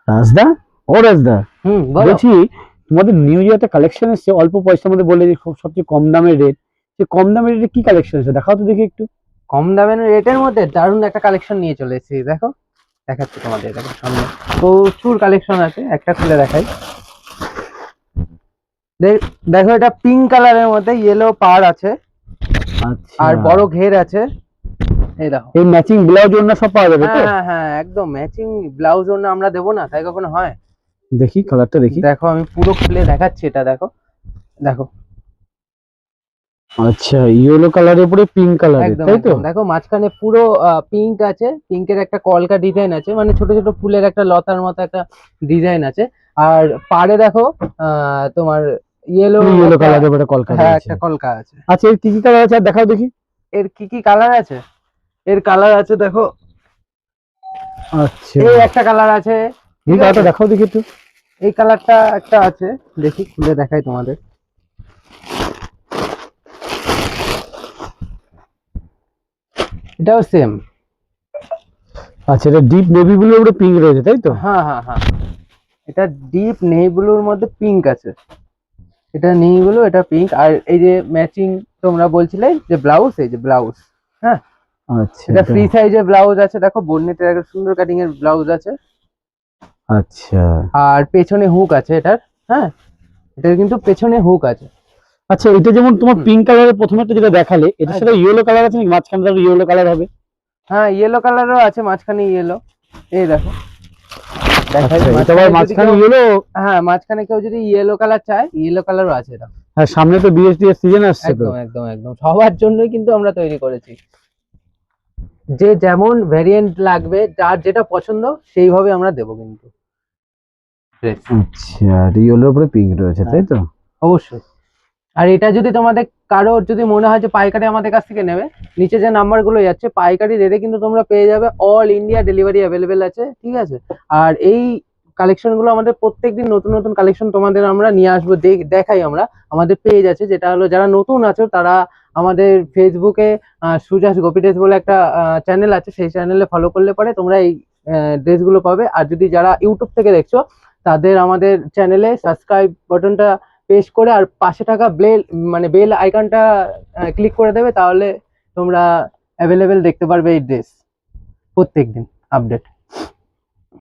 রাজদা, ও রাজদা, বলো। বলছি তোমাদের নিউ যে একটা কালেকশন এসছে অল্প পয়সার মধ্যে, বলে যে সবচেয়ে কম দামের রেট, সে কম দামের রেটে কি কালেকশন আছে দেখাও তো দেখি একটু। কম দামের রেটের মধ্যে দারুণ একটা কালেকশন নিয়ে চলে এসেছি, দেখো দেখাচ্ছি তোমাদের, দেখো সামনে প্রচুর কালেকশন আছে, একটা খুলে দেখাই। দেখো এটা পিঙ্ক কালারের মধ্যে ইয়েলো পাড় আছে, আচ্ছা, আর বড় ঘের আছে। এই দেখো, এই ম্যাচিং ব্লাউজ ওড়না সব পাওয়া যাবে তো? হ্যাঁ হ্যাঁ হ্যাঁ, একদম ম্যাচিং ব্লাউজ ওড়না আমরা দেবো না, তাই কখনো হয়? দেখি কালারটা দেখি। দেখো আমি পুরো খুলে দেখাচ্ছি, এটা দেখো, দেখো আচ্ছা, ইয়েলো কালারের উপরে পিঙ্ক কালারের, একদম তাই তো? একদম। দেখো মাঝখানে পুরো পিঙ্ক আছে, পিঙ্কের একটা কলকা ডিজাইন আছে, মানে ছোট ছোট ফুলের একটা লতার মতো একটা ডিজাইন আছে। আর পাড়ে দেখো তোমার ইয়েলো ইয়েলো কালারের উপরে কলকা হ্যাঁ রয়েছে। একটা কলকা আছে। আচ্ছা, এর কি কি কালার আছে আর দেখাও দেখি। এর কি কি কালার আছে? এর কালার আছে দেখো, আচ্ছা, এই একটা কালার আছে, এই ঠিক কালারটা আছে? দেখাও দেখি একটু। এই কালারটা একটা আছে, দেখি খুলে দেখাই তোমাদের। এটাও সেম। আচ্ছা, এটা ডিপ নেভি ব্লুর উপরে পিঙ্ক রয়েছে, তাই তো? হ্যাঁ হ্যাঁ হ্যাঁ, এটা ডিপ নেভি ব্লুর মধ্যে পিঙ্ক আছে, এটা নেভি ব্লু, এটা পিঙ্ক। আর এই যে ম্যাচিং তোমরা বলছিলে যে ব্লাউজ, এই যে ব্লাউজ, হ্যাঁ আচ্ছা, এটা ফ্রি সাইজের ব্লাউজ আছে, দেখো বর্ণিতের একটা সুন্দর কাটিং এর ব্লাউজ আছে। আচ্ছা, আর পেছনে হুক আছে এটার, হ্যাঁ এটার কিন্তু পেছনে হুক আছে। আচ্ছা, এটা যেমন তোমার পিঙ্ক কালারের প্রথমেরটা যেটা দেখালে, এটা সেটা একদম। ইয়েলো কালার আছে নাকি মাঝখানটা ইয়েলো কালার হবে? হ্যাঁ ইয়েলো কালারও আছে, মাঝখানে ইয়েলো, এই দেখো দেখাই আচ্ছা, এটা আবার মাঝখানে যদি মাঝখানে কেউ, ইয়েলো। হ্যাঁ মাঝখানে কেউ যদি ইয়েলো কালার চায়, ইয়েলো কালারও আছে এটা। হ্যাঁ, সামনে তো বিএসডি এর সিজন আসছে তো। একদম একদম একদম, সবার জন্যই কিন্তু আমরা তৈরি করেছি, যে যেমন ভ্যারিয়েন্ট লাগবে, যার যেটা পছন্দ সেইভাবে আমরা দেবো কিন্তু ড্রেস। আচ্ছা, ইয়েলোর উপরে পিঙ্ক রয়েছে, তাই তো? অবশ্যই। আর এটা যদি তোমাদের কারো যদি মনে হয় যে পাইকারি আমাদের কাছ থেকে নেবে, নিচে যে নাম্বারগুলো যাচ্ছে পাইকারি রেটে কিন্তু তোমরা পেয়ে যাবে, অল ইন্ডিয়া ডেলিভারি অ্যাভেলেবেল আছে, ঠিক আছে? আর এই কালেকশন গুলো আমাদের প্রত্যেকদিন নতুন নতুন কালেকশন তোমাদের আমরা নিয়ে আসবো, দেখাই আমরা। আমাদের পেজ আছে, যেটা হলো যারা নতুন আছো তারা আমাদের ফেসবুকে সুজাস গোপিডেস বলে একটা চ্যানেল আছে, সেই চ্যানেলে ফলো করলে পরে তোমরা এই ড্রেসগুলো পাবে। আর যদি যারা ইউটিউব থেকে দেখছো, তাদের আমাদের চ্যানেলে সাবস্ক্রাইব বাটনটা প্রেস করে আর পাশে থাকা বেল আইকনটা ক্লিক করে দেবে, তাহলে তোমরা অ্যাভেলেবেল দেখতে পারবে এই ড্রেস প্রত্যেকদিন আপডেট।